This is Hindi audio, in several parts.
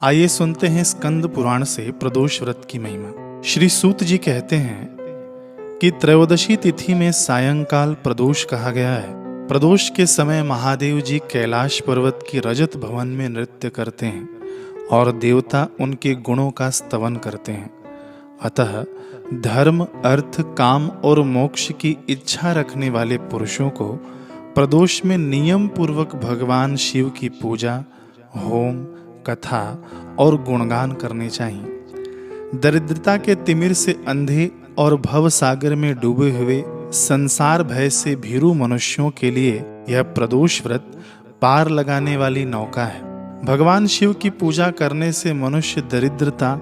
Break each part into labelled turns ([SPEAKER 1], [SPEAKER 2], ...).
[SPEAKER 1] आइए सुनते हैं स्कंद पुराण से प्रदोष व्रत की महिमा। श्री सूत जी कहते हैं कि त्रयोदशी तिथि में सायंकाल प्रदोष कहा गया है। प्रदोष के समय महादेव जी कैलाश पर्वत की रजत भवन में नृत्य करते हैं और देवता उनके गुणों का स्तवन करते हैं। अतः धर्म, अर्थ, काम और मोक्ष की इच्छा रखने वाले पुरुषों को प्रदोष में नियम पूर्वक भगवान शिव की पूजा, होम, कथा और गुणगान करने चाहिए। दरिद्रता के तिमिर से अंधे और भव सागर में डूबे हुए संसार भय से भीरू मनुष्यों के लिए यह प्रदोष व्रत पार लगाने वाली नौका है। भगवान शिव की पूजा करने से मनुष्य दरिद्रता,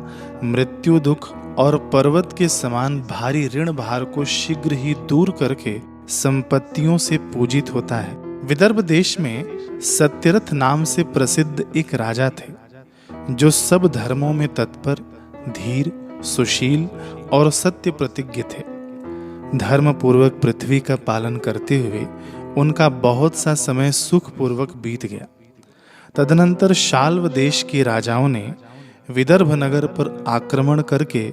[SPEAKER 1] मृत्यु, दुख और पर्वत के समान भारी ऋण भार को शीघ्र ही दूर करके संपत्तियों से पूजित होता है। विदर्भ देश में सत्यरथ नाम से प्रसिद्ध एक राजा थे जो सब धर्मों में तत्पर, धीर, सुशील और सत्य प्रतिज्ञ थे। धर्म पूर्वक पृथ्वी का पालन करते हुए उनका बहुत सा समय सुख पूर्वक बीत गया। तदनंतर शाल्व देश के राजाओं ने विदर्भ नगर पर आक्रमण करके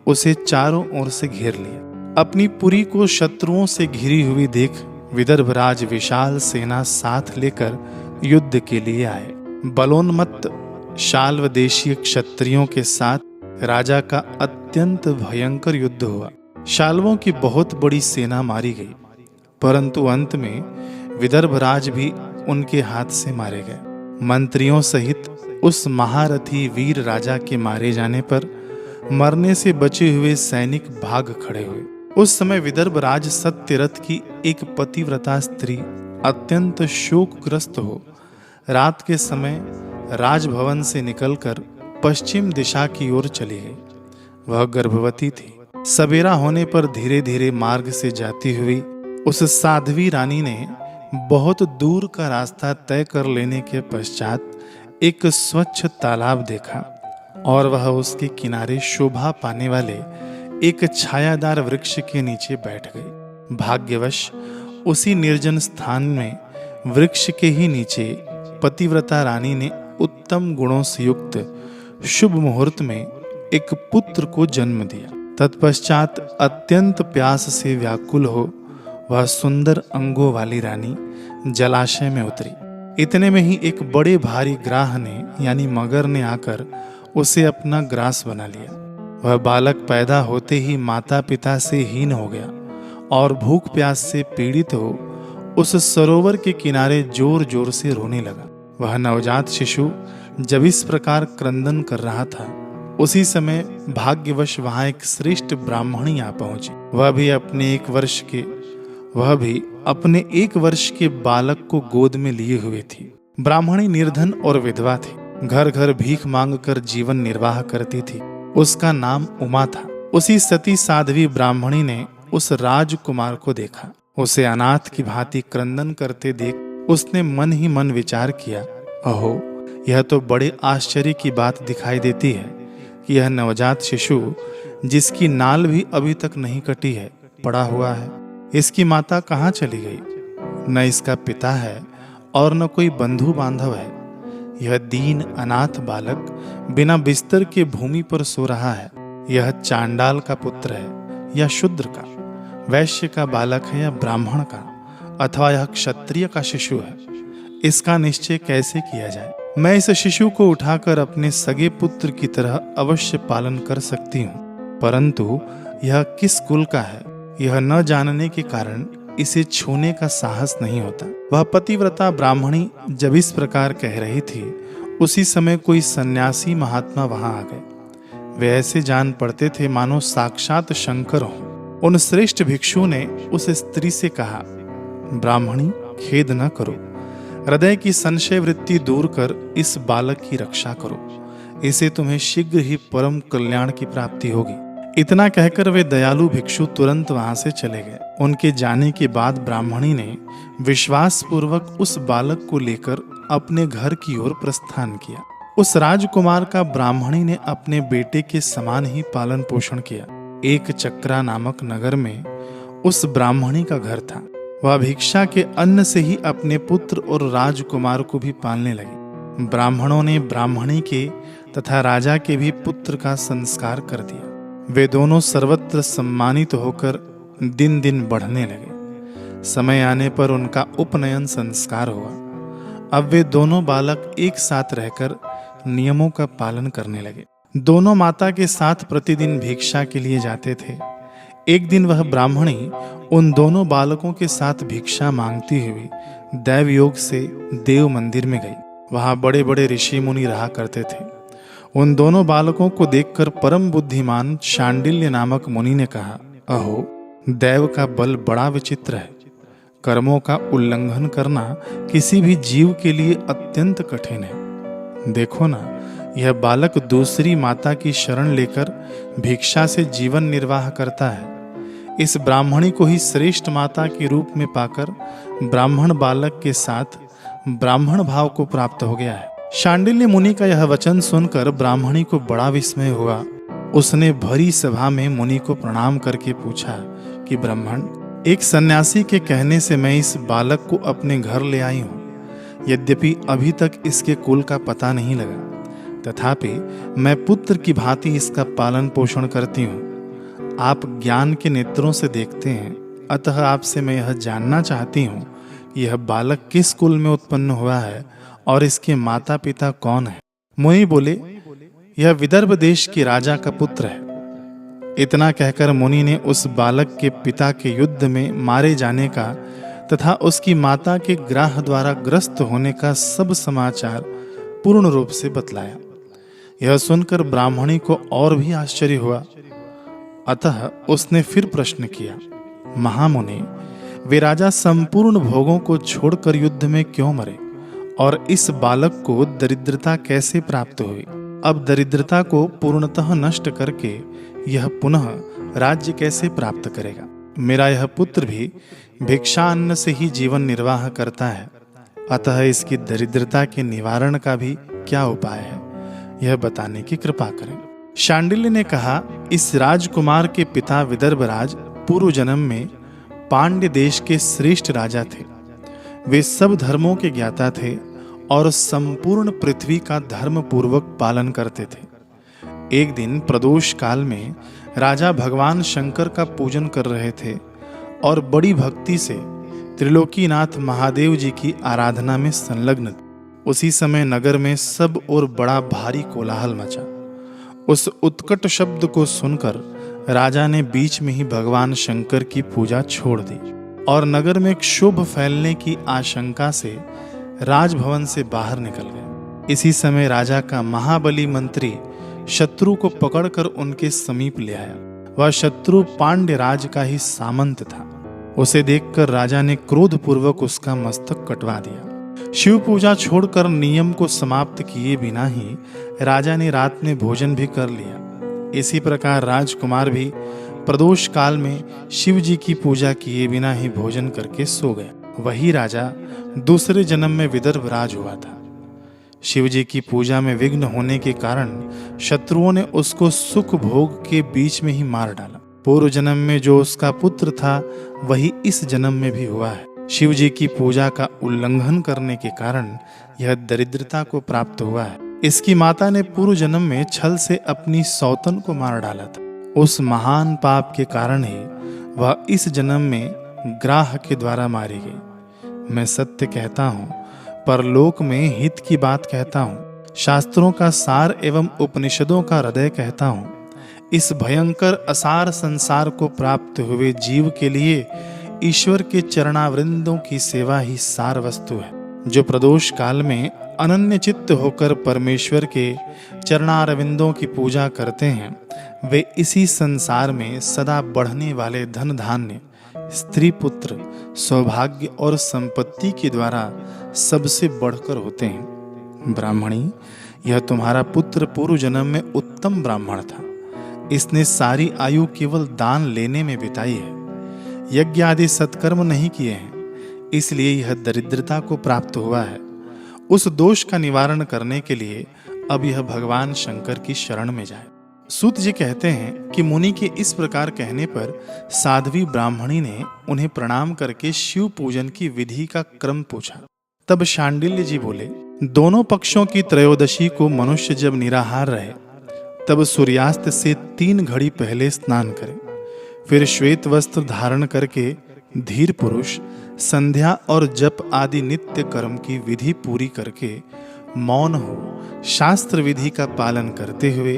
[SPEAKER 1] उसे चारों ओर से घेर लिया। अपनी पुरी को शत्रुओं से घिरी हुई देख विदर्भराज विशाल सेना साथ लेकर युद्ध के लिए आए। बलोन्मत्त शाल्व देशीय क्षत्रियों के साथ राजा का अत्यंत भयंकर युद्ध हुआ। शाल्वों की बहुत बड़ी सेना मारी गई, परंतु अंत में विदर्भराज भी उनके हाथ से मारे गए। मंत्रियों सहित उस महारथी वीर राजा के मारे जाने पर मरने से बचे हुए सैनिक भाग खड़े हुए। उस समय विदर्भराज सत्यरथ की एक पतिव्रता स्त्री अत्यंत शोकग्रस्त हो रात के समय राजभवन से निकलकर पश्चिम दिशा की ओर चली गई। वह गर्भवती थी। सवेरा होने पर धीरे धीरे मार्ग से जाती हुई उस साध्वी रानी ने बहुत दूर का रास्ता तय कर लेने के पश्चात एक स्वच्छ तालाब देखा और वह उसके किनारे शोभा पाने वाले एक छायादार वृक्ष के नीचे बैठ गई। भाग्यवश उसी निर्जन स्थान में वृक्ष के ही नीचे पतिव्रता रानी ने उत्तम गुणों से युक्त शुभ मुहूर्त में एक पुत्र को जन्म दिया। तत्पश्चात अत्यंत प्यास से व्याकुल हो वह सुंदर अंगों वाली रानी जलाशय में उतरी। इतने में ही एक बड़े भारी ग्राह ने यानी मगर ने आकर उसे अपना ग्रास बना लिया। वह बालक पैदा होते ही माता पिता से हीन हो गया और भूख प्यास से पीड़ित हो उस सरोवर के किनारे जोर जोर से रोने लगा। वह नवजात शिशु जब इस प्रकार क्रंदन कर रहा था, उसी समय भाग्यवश वहां एक श्रेष्ठ ब्राह्मणी आ पहुंची। वह भी अपने एक वर्ष के बालक को गोद में लिए हुए थी। ब्राह्मणी निर्धन और विधवा थी। घर घर भीख मांग कर जीवन निर्वाह करती थी। उसका नाम उमा था। उसी सती साध्वी ब्राह्मणी ने उस राजकुमार को देखा। उसे अनाथ की भांति क्रंदन करते देख उसने मन ही मन विचार किया, अहो, यह तो बड़े आश्चर्य की बात दिखाई देती है कि यह नवजात शिशु जिसकी नाल भी अभी तक नहीं कटी है पड़ा हुआ है। इसकी माता कहाँ चली गई? न इसका पिता है और न कोई बंधु बांधव है। यह दीन अनाथ बालक बिना बिस्तर के भूमि पर सो रहा है। यह चांडाल का पुत्र है या शूद्र का, वैश्य का बालक है या ब्राह्मण का, अथवा यह क्षत्रिय का शिशु है? इसका निश्चय कैसे किया जाए? मैं इस शिशु को उठाकर अपने सगे पुत्र की तरह अवश्य पालन कर सकती हूँ, परंतु यह किस कुल का है यह न जानने के कारण इसे छूने का साहस नहीं होता। वह पतिव्रता ब्राह्मणी जब इस प्रकार कह रही थी, उसी समय कोई सन्यासी महात्मा वहां आ गए। वे ऐसे जान पड़ते थे मानो साक्षात शंकर हों। उन श्रेष्ठ भिक्षु ने उस स्त्री से कहा, ब्राह्मणी, खेद न करो, हृदय की संशय वृत्ति दूर कर इस बालक की रक्षा करो। इसे तुम्हें शीघ्र ही परम कल्याण की प्राप्ति होगी। इतना कहकर वे दयालु भिक्षु तुरंत वहां से चले गए। उनके जाने के बाद ब्राह्मणी ने विश्वास पूर्वक उस बालक को लेकर अपने घर की ओर प्रस्थान किया। उस राजकुमार का ब्राह्मणी ने अपने बेटे के समान ही पालन पोषण किया। एक चक्रा नामक नगर में उस ब्राह्मणी का घर था। वह भिक्षा के अन्न से ही अपने पुत्र और राजकुमार को भी पालने लगी। ब्राह्मणों ने ब्राह्मणी के तथा राजा के भी पुत्र का संस्कार कर दिया। वे दोनों सर्वत्र सम्मानित होकर दिन दिन बढ़ने लगे। समय आने पर उनका उपनयन संस्कार हुआ। अब वे दोनों बालक एक साथ रहकर नियमों का पालन करने लगे। दोनों माता के साथ प्रतिदिन भिक्षा के लिए जाते थे। एक दिन वह ब्राह्मणी उन दोनों बालकों के साथ भिक्षा मांगती हुई दैव योग से देव मंदिर में गई। वहां बड़े बड़े ऋषि मुनि रहा करते थे। उन दोनों बालकों को देखकर परम बुद्धिमान शांडिल्य नामक मुनि ने कहा, अहो, दैव का बल बड़ा विचित्र है। कर्मों का उल्लंघन करना किसी भी जीव के लिए अत्यंत कठिन है। देखो ना, यह बालक दूसरी माता की शरण लेकर भिक्षा से जीवन निर्वाह करता है। इस ब्राह्मणी को ही श्रेष्ठ माता के रूप में पाकर ब्राह्मण बालक के साथ ब्राह्मण भाव को प्राप्त हो गया है। शांडिल्य मुनि का यह वचन सुनकर ब्राह्मणी को बड़ा विस्मय हुआ। उसने भरी सभा में मुनि को प्रणाम करके पूछा कि ब्राह्मण, एक सन्यासी के कहने से मैं इस बालक को अपने घर ले आई हूँ। यद्यपि अभी तक इसके कुल का पता नहीं लगा, तथापि मैं पुत्र की भांति इसका पालन पोषण करती हूँ। आप ज्ञान के नेत्रों से देखते हैं, अतः आपसे मैं यह जानना चाहती हूँ कि यह बालक किस कुल में उत्पन्न हुआ है और इसके माता पिता कौन है। मुनि बोले, यह विदर्भ देश के राजा का पुत्र है। इतना कहकर मुनि ने उस बालक के पिता के युद्ध में मारे जाने का तथा उसकी माता के ग्राह द्वारा ग्रस्त होने का सब समाचार पूर्ण रूप से बतलाया। यह सुनकर ब्राह्मणी को और भी आश्चर्य हुआ। अतः उसने फिर प्रश्न किया, महामुनि, वे राजा संपूर्ण भोगों को छोड़कर युद्ध में क्यों मरे और इस बालक को दरिद्रता कैसे प्राप्त हुई? अब दरिद्रता को पूर्णतः नष्ट करके यह पुनः राज्य कैसे प्राप्त करेगा? मेरा यह पुत्र भी भिक्षान्न से ही जीवन निर्वाह करता है, अतः इसकी दरिद्रता के निवारण का भी क्या उपाय है, यह बताने की कृपा करें। शांडिल्य ने कहा, इस राजकुमार के पिता विदर्भराज पूर्व जन्म में पांड्य देश के श्रेष्ठ राजा थे। वे सब धर्मों के ज्ञाता थे और संपूर्ण पृथ्वी का धर्म पूर्वक पालन करते थे। एक दिन प्रदोष काल में राजा भगवान शंकर का पूजन कर रहे थे और बड़ी भक्ति से त्रिलोकीनाथ महादेव जी की आराधना में संलग्न थे। उसी समय नगर में सब ओर बड़ा भारी कोलाहल मचा। उस उत्कट शब्द को सुनकर राजा ने बीच में ही भगवान शंकर की पूजा छोड़ दी और नगर में क्षोभ फैलने की आशंका से राजभवन से बाहर निकल गए। इसी समय राजा का महाबली मंत्री शत्रु को पकड़कर उनके समीप ले आया। वह शत्रु पांड्य राज का ही सामंत था। उसे देखकर राजा ने क्रोधपूर्वक उसका मस्तक कटवा दिया। शिव पूजा छोड़कर नियम को समाप्त किए बिना ही राजा ने रात में भोजन भी कर लिया। इसी प्रकार राजकुमार भी प्रदोष काल में शिव जी की पूजा किए बिना ही भोजन करके सो गया। वही राजा दूसरे जन्म में विदर्भराज हुआ था। शिव जी की पूजा में विघ्न होने के कारण शत्रुओं ने उसको सुख भोग के बीच में ही मार डाला। पूर्व जन्म में जो उसका पुत्र था वही इस जन्म में भी हुआ है। शिव जी की पूजा का उल्लंघन करने के कारण यह दरिद्रता को प्राप्त हुआ है। इसकी माता ने पूर्व जन्म में छल से अपनी सौतन को मार डाला था। उस महान पाप के कारण ही वह इस जन्म में ग्राह के द्वारा मारी गई। मैं सत्य कहता हूँ, परलोक में हित की बात कहता हूँ, शास्त्रों का सार एवं उपनिषदों का हृदय कहता हूँ। इस भयंकर असार संसार को प्राप्त हुए जीव के लिए ईश्वर के चरणावृंदों की सेवा ही सार वस्तु है। जो प्रदोष काल में अनन्य चित्त होकर परमेश्वर के चरणारविंदों की पूजा करते हैं, वे इसी संसार में सदा बढ़ने वाले धन धान्य, स्त्री पुत्र, सौभाग्य और संपत्ति के द्वारा सबसे बढ़कर होते हैं। ब्राह्मणी, यह तुम्हारा पुत्र पूर्व जन्म में उत्तम ब्राह्मण था। इसने सारी आयु केवल दान लेने में बिताई है, यज्ञ आदि सत्कर्म नहीं किए हैं, इसलिए यह दरिद्रता को प्राप्त हुआ है। उस दोष का निवारण करने के लिए अब यह भगवान शंकर की शरण में जाए। सूत जी कहते हैं कि मुनि के इस प्रकार कहने पर साध्वी ब्राह्मणी ने उन्हें प्रणाम करके शिव पूजन की विधि का क्रम पूछा। तब शांडिल्य जी बोले, दोनों पक्षों की त्रयोदशी को मनुष्य जब निराहार रहे तब सूर्यास्त से 3 घड़ी पहले स्नान करे, फिर श्वेत वस्त्र धारण करके धीर पुरुष संध्या और जप आदि नित्य कर्म की विधि पूरी करके मौन हो शास्त्र विधि का पालन करते हुए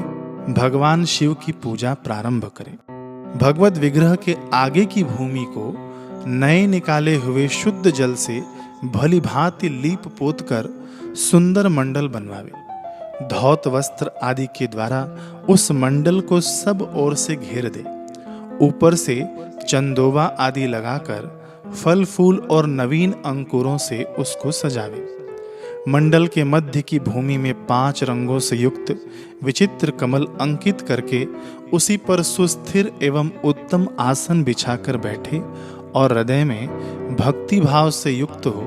[SPEAKER 1] भगवान शिव की पूजा प्रारंभ करे। भगवत विग्रह के आगे की भूमि को नए निकाले हुए शुद्ध जल से भली भांति लीप पोत कर सुंदर मंडल बनवावे। धौत वस्त्र आदि के द्वारा उस मंडल को सब ओर से घेर दे। ऊपर से चंदोबा आदि लगाकर फल फूल और नवीन अंकुरों से उसको सजावे। मंडल के मध्य की भूमि में 5 रंगों से युक्त विचित्र कमल अंकित करके उसी पर सुस्थिर एवं उत्तम आसन बिछाकर बैठे और हृदय में भक्ति भाव से युक्त हो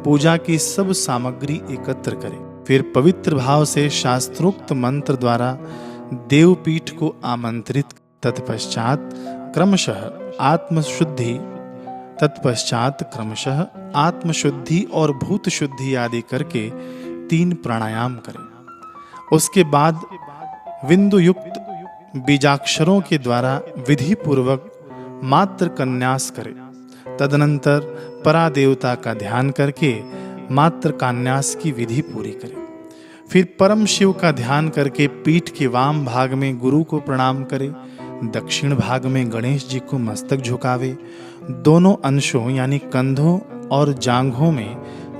[SPEAKER 1] पूजा की सब सामग्री एकत्र करे। फिर पवित्र भाव से शास्त्रोक्त मंत्र द्वारा देवपीठ को आमंत्रित। तत्पश्चात क्रमशः आत्मशुद्धि और भूत शुद्धि आदि करके 3 प्राणायाम करें। उसके बाद विंदु युक्त बीजाक्षरों के द्वारा विधि पूर्वक मात्र कन्यास करें। तदनंतर परादेवता का ध्यान करके मात्र कन्यास की विधि पूरी करें। फिर परम शिव का ध्यान करके पीठ के वाम भाग में गुरु को प्रणाम करे, दक्षिण भाग में गणेश जी को मस्तक झुकावे, दोनों अंशों यानी कंधों और जांघों में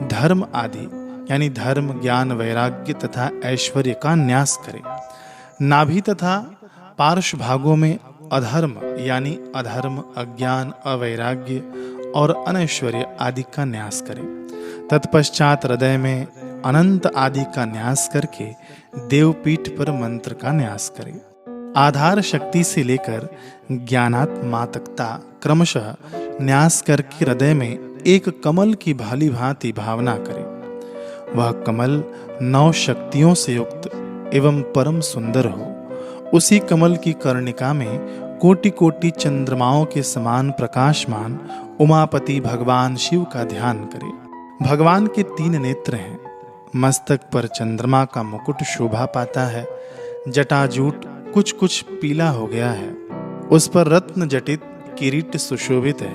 [SPEAKER 1] धर्म आदि यानी धर्म ज्ञान वैराग्य तथा ऐश्वर्य का न्यास करे। नाभि तथा पार्श्व भागों में अधर्म यानी अधर्म अज्ञान अवैराग्य और अनैश्वर्य आदि का न्यास करे। तत्पश्चात हृदय में अनंत आदि का न्यास करके देवपीठ पर मंत्र का न्यास करे। आधार शक्ति से लेकर ज्ञानात्मातकता क्रमशः न्यास करके हृदय में एक कमल की भाली भांति भावना करे। वह कमल 9 शक्तियों से युक्त एवं परम सुंदर हो। उसी कमल की कर्णिका में कोटि कोटि चंद्रमाओं के समान प्रकाशमान उमापति भगवान शिव का ध्यान करे। भगवान के 3 नेत्र हैं। मस्तक पर चंद्रमा का मुकुट शोभा पाता है। जटाजूट कुछ कुछ पीला हो गया है। उस पर रत्न जटित किरीट सुशोभित है।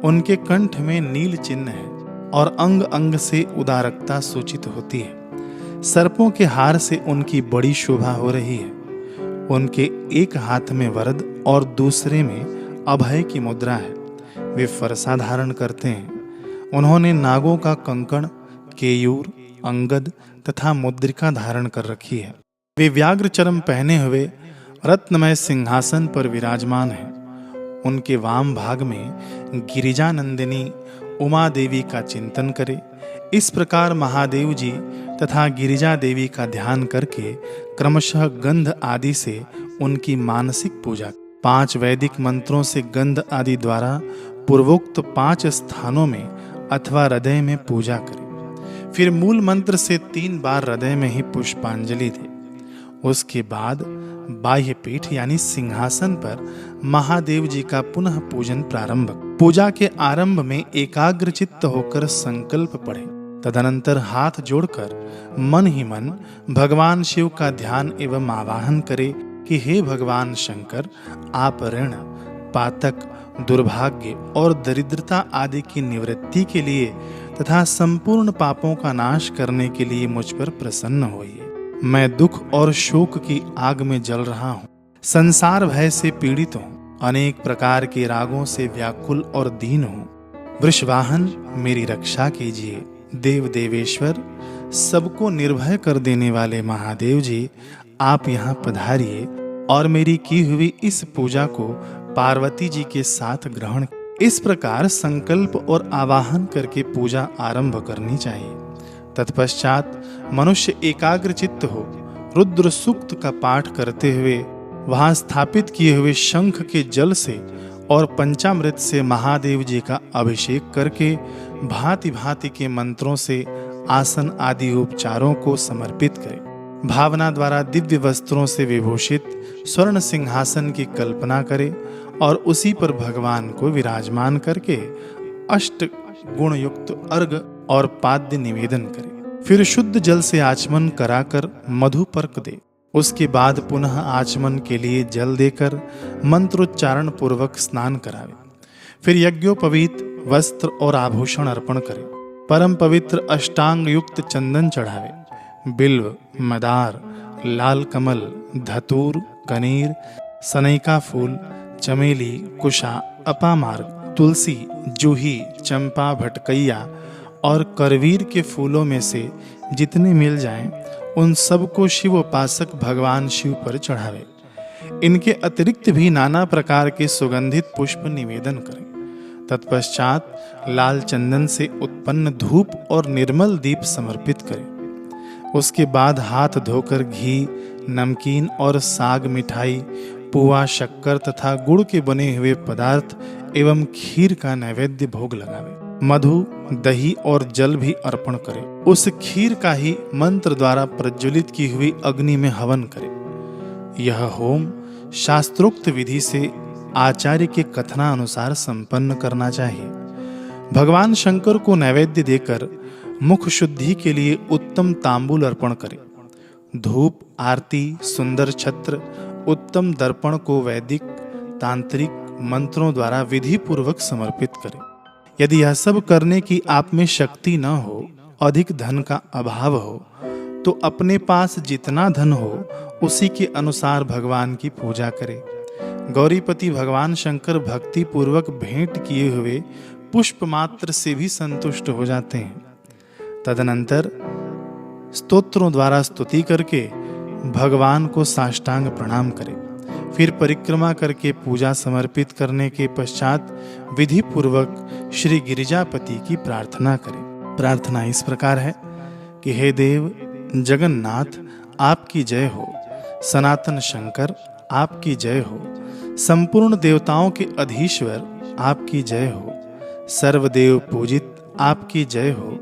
[SPEAKER 1] उनके कंठ में नील चिन्ह है और अंग अंग से उदारकता सूचित होती है। सर्पों के हार से उनकी बड़ी शोभा हो रही है। उनके एक हाथ में वरद और दूसरे में अभय की मुद्रा है। वे फरसा धारण करते हैं। उन्होंने नागों का कंकण, केयूर, अंगद तथा मुद्रिका धारण कर रखी है। वे व्याघ्र चर्म पहने हुए रत्नमय सिंहासन पर विराजमान हैं। उनके वाम भाग में गिरिजानंदिनी उमा देवी का चिंतन करे। इस प्रकार महादेव जी तथा गिरिजा देवी का ध्यान करके क्रमशः गंध आदि से उनकी मानसिक पूजा। 5 वैदिक मंत्रों से गंध आदि द्वारा पूर्वोक्त 5 स्थानों में अथवा हृदय में पूजा करें। फिर मूल मंत्र से 3 बार हृदय में ही पुष्पांजलि दे। उसके बाद बाह्य पीठ यानी सिंहासन पर महादेव जी का पुनः पूजन प्रारंभ। पूजा के आरंभ में एकाग्र चित्त होकर संकल्प पढ़े। तदनंतर हाथ जोड़कर मन ही मन भगवान शिव का ध्यान एवं आवाहन करे कि हे भगवान शंकर, आप ऋण, पातक, दुर्भाग्य और दरिद्रता आदि की निवृत्ति के लिए तथा संपूर्ण पापों का नाश करने के लिए मुझ पर प्रसन्न होइए। मैं दुख और शोक की आग में जल रहा हूँ। संसार भय से पीड़ित हूँ। अनेक प्रकार के रागों से व्याकुल और दीन हूँ। वृषवाहन मेरी रक्षा कीजिए। देव देवेश्वर, सबको निर्भय कर देने वाले महादेव जी, आप यहाँ पधारिए और मेरी की हुई इस पूजा को पार्वती जी के साथ ग्रहण। इस प्रकार संकल्प और आवाहन करके पूजा आरंभ करनी चाहिए। तत्पश्चात मनुष्य एकाग्र चित्त हो रुद्र सूक्त का पाठ करते हुए वहां स्थापित किए हुए शंख के जल से और पंचामृत से महादेव जी का अभिषेक करके भांति भांति के मंत्रों से आसन आदि उपचारों को समर्पित करे। भावना द्वारा दिव्य वस्त्रों से विभूषित स्वर्ण सिंहासन की कल्पना करे और उसी पर भगवान को विराजमान करके 8 गुण युक्त अर्घ और पाद्य निवेदन करे। फिर शुद्ध जल से आचमन कराकर मधुपर्क दे। उसके बाद पुनः आचमन के लिए जल देकर मंत्रोच्चारण पूर्वक स्नान करावे। फिर यज्ञोपवीत वस्त्र और आभूषण अर्पण करे। परम पवित्र अष्टांग युक्त चंदन चढ़ावे। बिल्व, मदार, लाल कमल, धतूर, कनीर, सनैका फूल, चमेली, कुशा, अपामार्ग, तुलसी, जूही, चंपा, भटकैया और करवीर के फूलों में से जितने मिल जाएं, उन सबको शिव उपासक भगवान शिव पर चढ़ावे। इनके अतिरिक्त भी नाना प्रकार के सुगंधित पुष्प निवेदन करें। तत्पश्चात लाल चंदन से उत्पन्न धूप और निर्मल दीप समर्पित करें। उसके बाद हाथ धोकर घी, नमकीन और साग, मिठाई, पुआ, शक्कर तथा गुड़ के बने हुए पदार्थ एवं खीर का नैवेद्य भोग लगावे। मधु, दही और जल भी अर्पण करे। उस खीर का ही मंत्र द्वारा प्रज्वलित की हुई अग्नि में हवन करे। यह होम शास्त्रोक्त विधि से आचार्य के कथनानुसार संपन्न करना चाहिए। भगवान शंकर को नैवेद्य देकर मुख शुद्धि के लिए उत्तम तांबूल अर्पण करें। धूप, आरती, सुंदर छत्र, उत्तम दर्पण को वैदिक तांत्रिक मंत्रों द्वारा विधि पूर्वक समर्पित करें। यदि यह सब करने की आप में शक्ति न हो, अधिक धन का अभाव हो, तो अपने पास जितना धन हो उसी के अनुसार भगवान की पूजा करें। गौरीपति भगवान शंकर भक्ति पूर्वक भेंट किए हुए पुष्प मात्र से भी संतुष्ट हो जाते हैं। तदनंतर स्तोत्रों द्वारा स्तुति करके भगवान को साष्टांग प्रणाम करें। फिर परिक्रमा करके पूजा समर्पित करने के पश्चात विधि पूर्वक श्री गिरिजापति की प्रार्थना करें। प्रार्थना इस प्रकार है कि हे देव जगन्नाथ, आपकी जय हो। सनातन शंकर, आपकी जय हो। संपूर्ण देवताओं के अधीश्वर, आपकी जय हो। सर्वदेव पूजित, आपकी जय हो।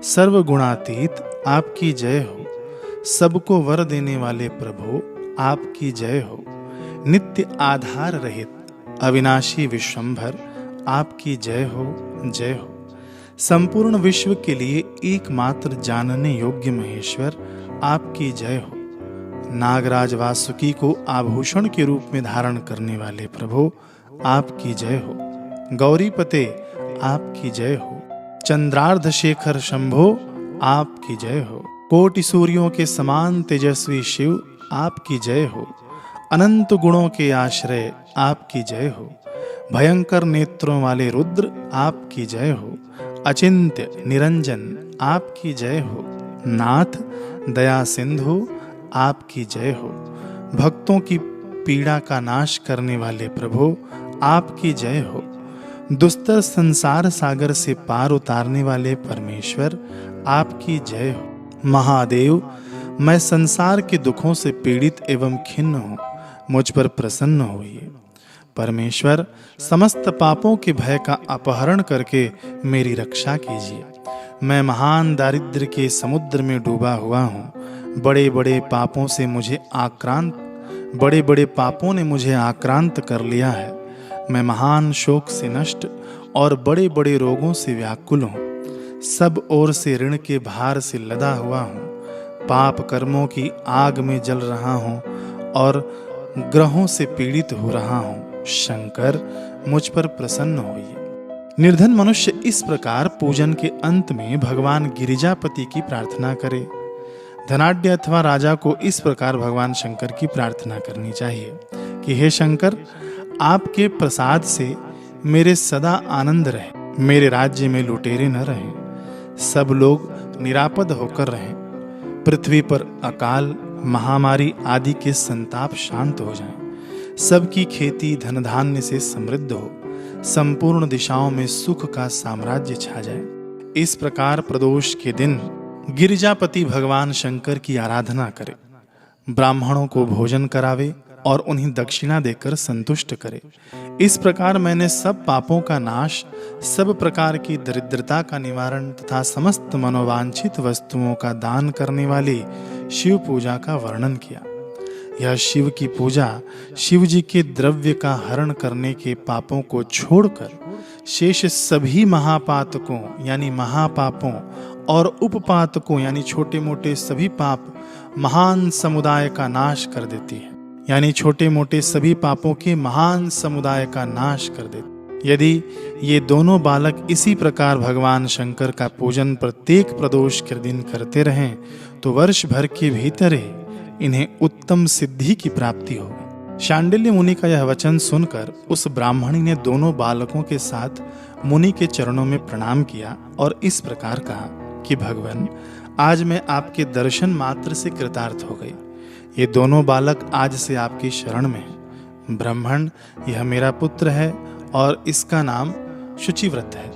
[SPEAKER 1] सर्वगुणातीत, आपकी जय हो। सबको वर देने वाले प्रभु, आपकी जय हो। नित्य आधार रहित अविनाशी विश्वंभर, आपकी जय हो, जय हो। संपूर्ण विश्व के लिए एकमात्र जानने योग्य महेश्वर, आपकी जय हो। नागराज वासुकी को आभूषण के रूप में धारण करने वाले प्रभु, आपकी जय हो। गौरीपते, आपकी जय हो। चंद्रार्ध शेखर शंभो, आपकी जय हो। कोटि सूर्यों के समान तेजस्वी शिव, आपकी जय हो। अनंत गुणों के आश्रय, आपकी जय हो। भयंकर नेत्रों वाले रुद्र, आपकी जय हो। अचिंत्य निरंजन, आपकी जय हो। नाथ दया सिंधु, आपकी जय हो। भक्तों की पीड़ा का नाश करने वाले प्रभु, आपकी जय हो। दुस्तर संसार सागर से पार उतारने वाले परमेश्वर, आपकी जय हो। महादेव, मैं संसार के दुखों से पीड़ित एवं खिन्न हूँ, मुझ पर प्रसन्न होइए। परमेश्वर, समस्त पापों के भय का अपहरण करके मेरी रक्षा कीजिए। मैं महान दारिद्र्य के समुद्र में डूबा हुआ हूँ। बड़े बड़े पापों ने मुझे आक्रांत कर लिया है। मैं महान शोक से नष्ट और बड़े बड़े रोगों से व्याकुल हूँ। सब ओर से ऋण के भार से लदा हुआ हूँ। पाप कर्मों की आग में जल रहा हूँ और ग्रहों से पीड़ित हो रहा हूँ। शंकर, मुझ पर प्रसन्न होइए। निर्धन मनुष्य इस प्रकार पूजन के अंत में भगवान गिरिजापति की प्रार्थना करे। धनाढ्य अथवा राजा को इस प्रकार भगवान शंकर की प्रार्थना करनी चाहिए कि हे शंकर, आपके प्रसाद से मेरे सदा आनंद रहे। मेरे राज्य में लुटेरे न रहें। सब लोग निरापद होकर रहें। पृथ्वी पर अकाल, महामारी आदि के संताप शांत हो जाएं। सबकी खेती धन धान्य से समृद्ध हो। संपूर्ण दिशाओं में सुख का साम्राज्य छा जाए। इस प्रकार प्रदोष के दिन गिरिजापति भगवान शंकर की आराधना करे। ब्राह्मणों को भोजन करावे और उन्हें दक्षिणा देकर संतुष्ट करे। इस प्रकार मैंने सब पापों का नाश, सब प्रकार की दरिद्रता का निवारण तथा समस्त मनोवांछित वस्तुओं का दान करने वाली शिव पूजा का वर्णन किया। यह शिव की पूजा शिव जी के द्रव्य का हरण करने के पापों को छोड़कर शेष सभी महापातकों यानी महापापों और उपपातकों यानी छोटे मोटे सभी पाप महान समुदाय का नाश कर देती है, यानी छोटे मोटे सभी पापों के महान समुदाय का नाश कर देती है। यदि ये दोनों बालक इसी प्रकार भगवान शंकर का पूजन प्रत्येक प्रदोष के दिन करते रहें तो वर्ष भर के भीतर ही इन्हें उत्तम सिद्धि की प्राप्ति होगी। शांडिल्य मुनि का यह वचन सुनकर उस ब्राह्मणी ने दोनों बालकों के साथ मुनि के चरणों में प्रणाम किया और इस प्रकार कहा कि भगवान, आज मैं आपके दर्शन मात्र से कृतार्थ हो गई। ये दोनों बालक आज से आपकी शरण में हैं। ब्राह्मण, यह मेरा पुत्र है और इसका नाम शुचिव्रत है,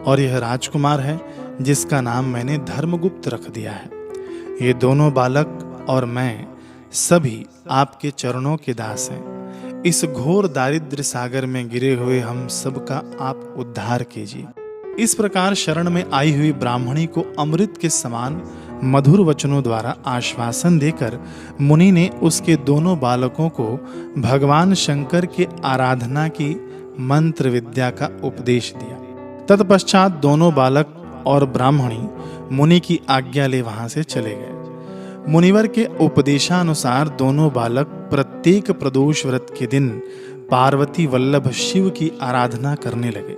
[SPEAKER 1] और यह राजकुमार है जिसका नाम मैंने धर्मगुप्त रख दिया है। ये दोनों बालक और मैं सभी आपके चरणों के दास हैं। इस घोर दारिद्र्य सागर में गिरे हुए हम सबका आप उद्धार कीजिए। इस प्रकार शरण में आई हुई ब्राह्मणी को अमृत के समान मधुर वचनों द्वारा आश्वासन देकर मुनि ने उसके दोनों बालकों को भगवान शंकर के आराधना की मंत्र विद्या का उपदेश दिया। तत्पश्चात दोनों बालक और ब्राह्मणी मुनि की आज्ञा ले वहां से चले गए। मुनिवर के उपदेशानुसार दोनों बालक प्रत्येक प्रदोष व्रत के दिन पार्वती वल्लभ शिव की आराधना करने लगे।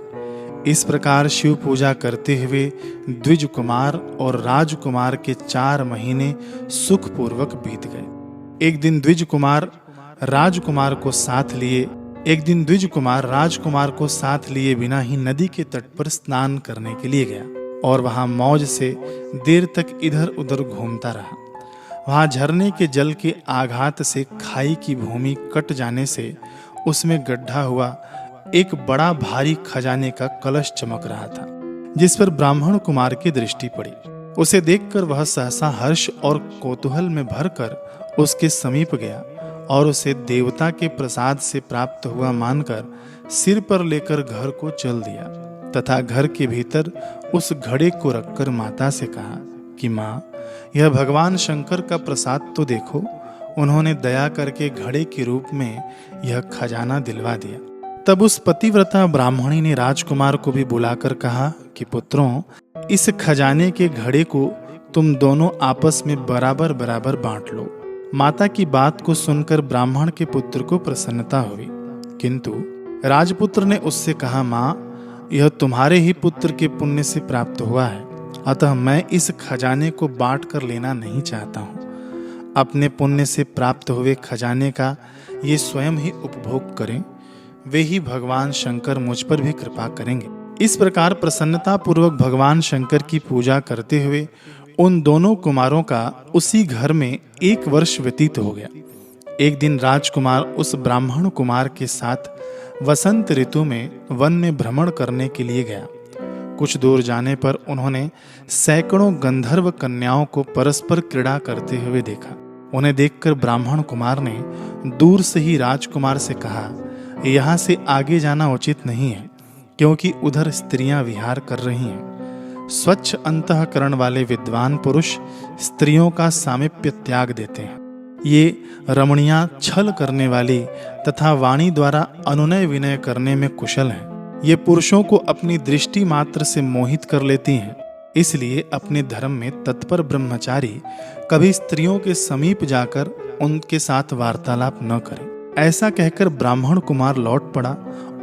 [SPEAKER 1] इस प्रकार शिव पूजा करते हुए द्विज कुमार और राजकुमार के 4 महीने सुखपूर्वक बीत गए। एक दिन द्विज कुमार राजकुमार को साथ लिए बिना ही नदी के तट पर स्नान करने के लिए गया और वहां मौज से देर तक इधर उधर घूमता रहा। वहां झरने के जल के आघात से खाई की भूमि कट जाने से उसमें गड्ढा हुआ एक बड़ा भारी खजाने का कलश चमक रहा था, जिस पर ब्राह्मण कुमार की दृष्टि पड़ी। उसे देखकर वह सहसा हर्ष और कौतूहल में भरकर उसके समीप गया और उसे देवता के प्रसाद से प्राप्त हुआ मानकर सिर पर लेकर घर को चल दिया तथा घर के भीतर उस घड़े को रखकर माता से कहा कि माँ, यह भगवान शंकर का प्रसाद तो देखो। उन्होंने दया करके घड़े के रूप में यह खजाना दिलवा दिया। तब उस पतिव्रता ब्राह्मणी ने राजकुमार को भी बुलाकर कहा कि पुत्रों, इस खजाने के घड़े को तुम दोनों आपस में बराबर बराबर बांट लो। माता की बात को सुनकर ब्राह्मण के पुत्र को प्रसन्नता हुई, किंतु राजपुत्र ने उससे कहा, माँ, यह तुम्हारे ही पुत्र के पुण्य से प्राप्त हुआ है, अतः मैं इस खजाने को बांट कर लेना नहीं चाहता हूँ। अपने पुण्य से प्राप्त हुए खजाने का ये स्वयं ही उपभोग करें, वे ही भगवान शंकर मुझ पर भी कृपा करेंगे। इस प्रकार प्रसन्नता पूर्वक भगवान शंकर की पूजा करते हुए उन दोनों कुमारों का उसी घर में 1 वर्ष व्यतीत हो गया। एक दिन राजकुमार उस ब्राह्मण कुमार के साथ वसंत ऋतु में वन में भ्रमण करने के लिए गया। कुछ दूर जाने पर उन्होंने सैकड़ों गंधर्व कन्याओं को परस्पर क्रीड़ा करते हुए देखा। उन्हें देखकर ब्राह्मण कुमार ने दूर से ही राजकुमार से कहा, यहाँ से आगे जाना उचित नहीं है, क्योंकि उधर स्त्रियां विहार कर रही हैं। स्वच्छ अंतःकरण वाले विद्वान पुरुष स्त्रियों का सामीप्य त्याग देते हैं। ये रमणियां छल करने वाली तथा वाणी द्वारा अनुनय विनय करने में कुशल हैं। ये पुरुषों को अपनी दृष्टि मात्र से मोहित कर लेती हैं। इसलिए अपने धर्म में तत्पर ब्रह्मचारी कभी स्त्रियों के समीप जाकर उनके साथ वार्तालाप न करें। ऐसा कहकर ब्राह्मण कुमार लौट पड़ा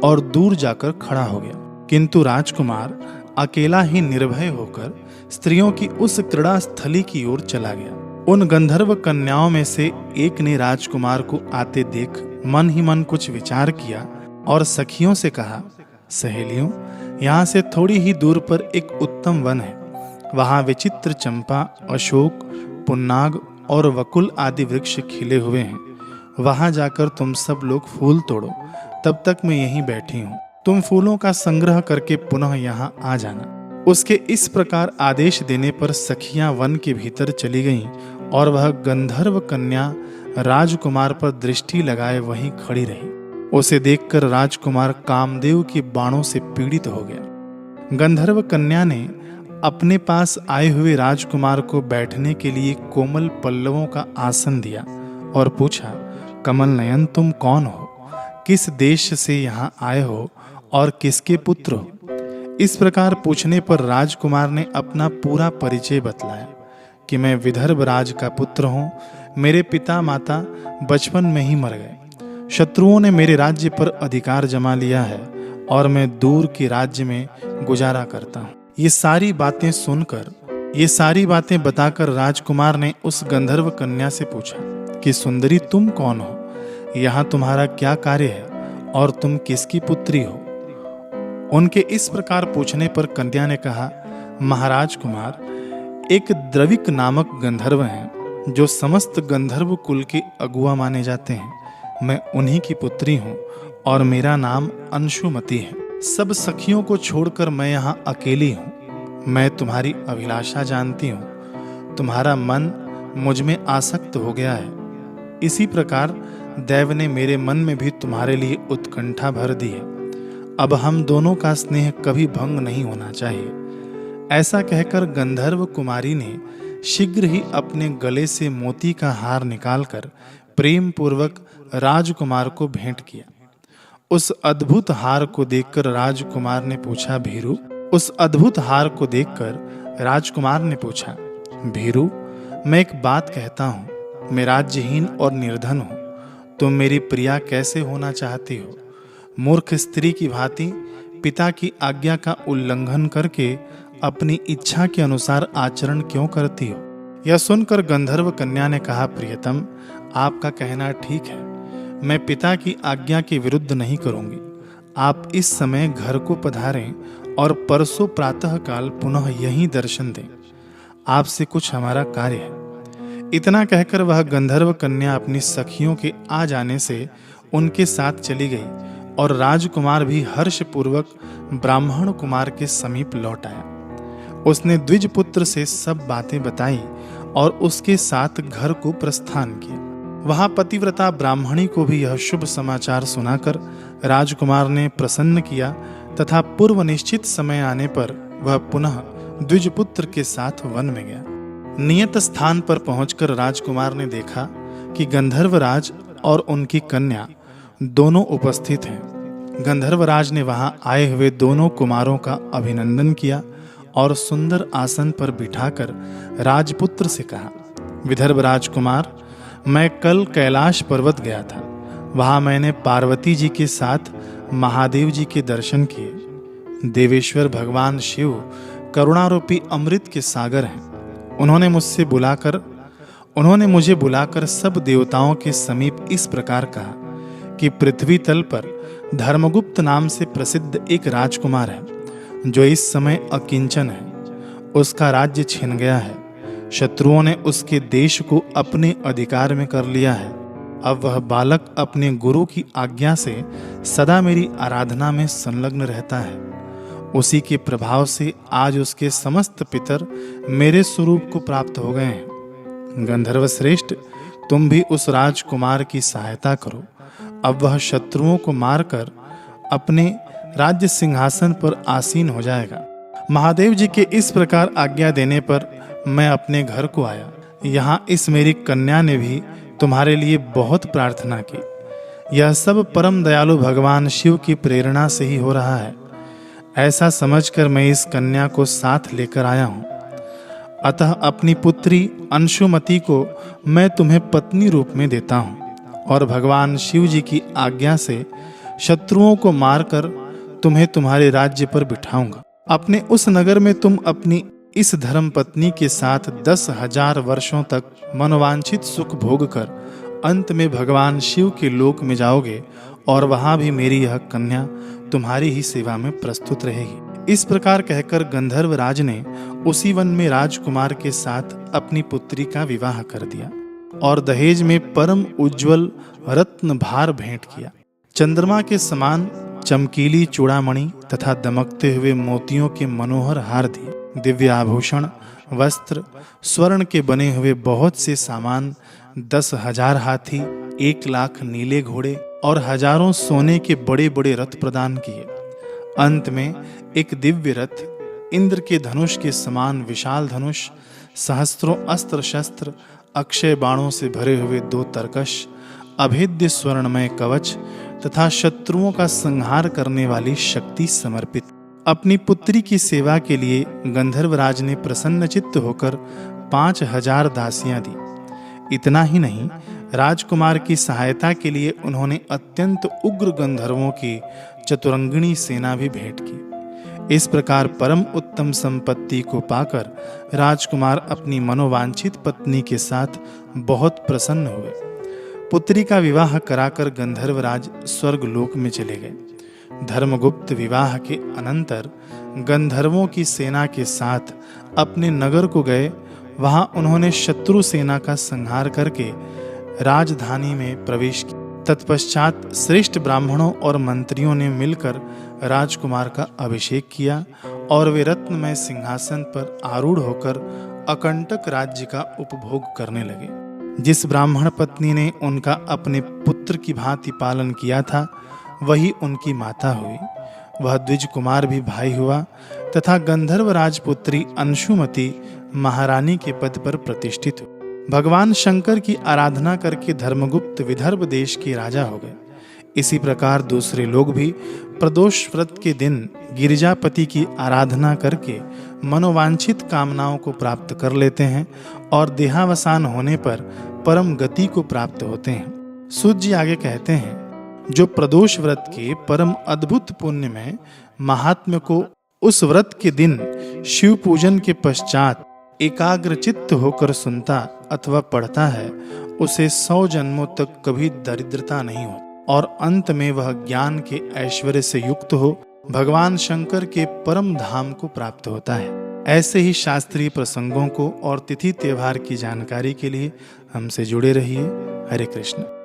[SPEAKER 1] और दूर जाकर खड़ा हो गया, किंतु राजकुमार अकेला ही निर्भय होकर स्त्रियों की उस क्रीड़ा स्थली की ओर चला गया। उन गंधर्व कन्याओं में से एक ने राजकुमार को आते देख मन ही मन कुछ विचार किया और सखियों से कहा, सहेलियों, यहाँ से थोड़ी ही दूर पर एक उत्तम वन है। वहाँ विचित्र चंपा, अशोक, पुन्नाग और वकुल आदि वृक्ष खिले हुए हैं। वहाँ जाकर तुम सब लोग फूल तोड़ो, तब तक मैं यहीं बैठी हूँ। तुम फूलों का संग्रह करके पुनः यहाँ आ जाना। उसके इस प्रकार आदेश देने पर सखियां वन के भीतर चली गईं और वह गंधर्व कन्या राजकुमार पर दृष्टि लगाए वहीं खड़ी रही। उसे देखकर राजकुमार कामदेव के बाणों से पीड़ित हो गया। गंधर्व कन्या ने अपने पास आए हुए राजकुमार को बैठने के लिए कोमल पल्लवों का आसन दिया और पूछा, कमल नयन, तुम कौन हो? किस देश से यहाँ आए हो और किसके पुत्र हो? इस प्रकार पूछने पर राजकुमार ने अपना पूरा परिचय बतलाया कि मैं विदर्भ राज का पुत्र हूँ। मेरे पिता माता बचपन में ही मर गए। शत्रुओं ने मेरे राज्य पर अधिकार जमा लिया है और मैं दूर के राज्य में गुजारा करता हूँ। ये सारी बातें बताकर राजकुमार ने उस गंधर्व कन्या से पूछा कि सुंदरी, तुम कौन हो? यहाँ तुम्हारा क्या कार्य है और तुम किसकी पुत्री हो? उनके इस प्रकार पूछने पर कन्या ने कहा, महाराज कुमार, एक द्रविक नामक गंधर्व हैं जो समस्त गंधर्व कुल के अगुआ माने जाते हैं। मैं उन्हीं की पुत्री हूँ और मेरा नाम अंशुमति है। सब सखियों को छोड़कर मैं यहाँ अकेली हूँ। मैं तुम्हारी अभिलाषा जानती हूँ। तुम्हारा मन मुझ में आसक्त हो गया है। इसी प्रकार दैव ने मेरे मन में भी तुम्हारे लिए उत्कंठा भर दी है। अब हम दोनों का स्नेह कभी भंग नहीं होना चाहिए। ऐसा कहकर गंधर्व कुमारी ने शीघ्र ही अपने गले से मोती का हार निकालकर प्रेम पूर्वक राजकुमार को भेंट किया। उस अद्भुत हार को देखकर राजकुमार ने पूछा, भीरू, मैं एक बात कहता हूँ। मैं राज्यहीन और निर्धन हूँ। तुम मेरी प्रिया कैसे होना चाहती हो? मूर्ख स्त्री की भांति पिता की आज्ञा का उल्लंघन करके अपनी इच्छा के अनुसार आचरण क्यों करती हो? यह सुनकर गंधर्व कन्या ने कहा, प्रियतम, आपका कहना ठीक है। मैं पिता की आज्ञा के विरुद्ध नहीं करूंगी। आप इस समय घर को पधारें और परसों प्रातःकाल पुनः यहीं दर्शन दें। आपसे कुछ हमारा कार्य है। इतना कहकर वह गंधर्व कन्या अपनी सखियों के आ जाने से उनके साथ चली गई और राजकुमार भी हर्षपूर्वक ब्राह्मण कुमार के समीप लौट आया। उसने द्विजपुत्र से सब बातें बताई और उसके साथ घर को प्रस्थान किया। वहां पतिव्रता ब्राह्मणी को भी यह शुभ समाचार सुनाकर राजकुमार ने प्रसन्न किया तथा पूर्व निश्चित समय आने पर वह पुनः द्विजपुत्र के साथ वन में गया। नियत स्थान पर पहुंचकर राजकुमार ने देखा कि गंधर्वराज और उनकी कन्या दोनों उपस्थित हैं। गंधर्वराज ने वहां आए हुए दोनों कुमारों का अभिनंदन किया और सुंदर आसन पर बिठाकर राजपुत्र से कहा, विदर्भ राजकुमार, मैं कल कैलाश पर्वत गया था। वहां मैंने पार्वती जी के साथ महादेव जी के दर्शन किए। देवेश्वर भगवान शिव करुणारूपी अमृत के सागर हैं। उन्होंने मुझे बुलाकर सब देवताओं के समीप इस प्रकार कहा कि पृथ्वी तल पर धर्मगुप्त नाम से प्रसिद्ध एक राजकुमार है जो इस समय अकिंचन है। उसका राज्य छिन गया है। शत्रुओं ने उसके देश को अपने अधिकार में कर लिया है। अब वह बालक अपने गुरु की आज्ञा से सदा मेरी आराधना में संलग्न रहता है। उसी के प्रभाव से आज उसके समस्त पितर मेरे स्वरूप को प्राप्त हो गए हैं। गंधर्व श्रेष्ठ, तुम भी उस राजकुमार की सहायता करो। अब वह शत्रुओं को मारकर अपने राज्य सिंहासन पर आसीन हो जाएगा। महादेव जी के इस प्रकार आज्ञा देने पर मैं अपने घर को आया। यहाँ इस मेरी कन्या ने भी तुम्हारे लिए बहुत प्रार्थना की। यह सब परम दयालु भगवान शिव की प्रेरणा से ही हो रहा है। ऐसा समझकर मैं इस कन्या को साथ लेकर आया हूँ। अतः अपनी पुत्री अंशुमति को मैं तुम्हें पत्नी रूप में देता हूँ और भगवान शिव जी की आज्ञा से शत्रुओं को मारकर तुम्हें तुम्हारे राज्य पर बिठाऊंगा। अपने उस नगर में तुम अपनी इस धर्म पत्नी के साथ 10,000 वर्षों तक मनोवांछित सुख भोग कर अंत में भगवान शिव के लोक में जाओगे और वहां भी मेरी यह कन्या तुम्हारी ही सेवा में प्रस्तुत रहेगी। इस प्रकार कहकर गंधर्व राज ने उसी वन में राजकुमार के साथ अपनी पुत्री का विवाह कर दिया और दहेज में परम उज्ज्वल रत्न भार भेंट किया। चंद्रमा के समान चमकीली चूड़ामणि तथा दमकते हुए मोतियों के मनोहर हार दिए। दिव्य आभूषण, वस्त्र, स्वर्ण के बने हुए बहुत से सामान, 10,000 हाथी, 1,00,000 नीले घोड़े और हजारों सोने के बड़े बड़े रथ प्रदान किए। अंत में एक दिव्य रथ, इंद्र के धनुष के समान विशाल धनुष, सहस्त्रों अस्त्र शस्त्र, अक्षय बाणों से भरे हुए 2 तरकश, अभेद्य स्वर्णमय कवच तथा शत्रुओं का संहार करने वाली शक्ति समर्पित। अपनी पुत्री की सेवा के लिए गंधर्वराज ने प्रसन्नचित्त होकर 5,000 दासियां दी। इतना ही नहीं, राजकुमार की सहायता के लिए उन्होंने अत्यंत उग्र गंधर्वों की चतुरंगिणी सेना भी भेंट की। इस प्रकार परम उत्तम संपत्ति को पाकर राजकुमार अपनी मनोवांछित पत्नी के साथ बहुत प्रसन्न हुए। पुत्री का विवाह कराकर गंधर्वराज स्वर्गलोक में चले गए। धर्मगुप्त विवाह के अनंतर गंधर्वों की सेना के साथ अपने नगर को गए। वहां उन्होंने शत्रु सेना का संहार करके राजधानी में प्रवेश किया। तत्पश्चात श्रेष्ठ ब्राह्मणों और मंत्रियों ने मिलकर राजकुमार का अभिषेक किया और वे रत्नमय सिंहासन पर आरूढ़ होकर अकंटक राज्य का उपभोग करने लगे। जिस ब्राह्मण पत्नी ने उनका अपने पुत्र की भांति पालन किया था, वही उनकी माता हुई। वह द्विज कुमार भी भाई हुआ तथा गंधर्व राजपुत्री अंशुमती महारानी के पद पर प्रतिष्ठित हुई। भगवान शंकर की आराधना करके धर्मगुप्त विदर्भ देश के राजा हो गए। इसी प्रकार दूसरे लोग भी प्रदोष व्रत के दिन गिरिजापति की आराधना करके मनोवांछित कामनाओं को प्राप्त कर लेते हैं और देहावसान होने पर परम गति को प्राप्त होते हैं। सूत जी आगे कहते हैं, जो प्रदोष व्रत के परम अद्भुत पुण्य में महात्म्य को उस व्रत के दिन शिव पूजन के पश्चात एकाग्र चित्त होकर सुनता अथवा पढ़ता है, उसे 100 जन्मों तक कभी दरिद्रता नहीं होती और अंत में वह ज्ञान के ऐश्वर्य से युक्त हो भगवान शंकर के परम धाम को प्राप्त होता है। ऐसे ही शास्त्रीय प्रसंगों को और तिथि त्योहार की जानकारी के लिए हमसे जुड़े रहिए। हरे कृष्ण।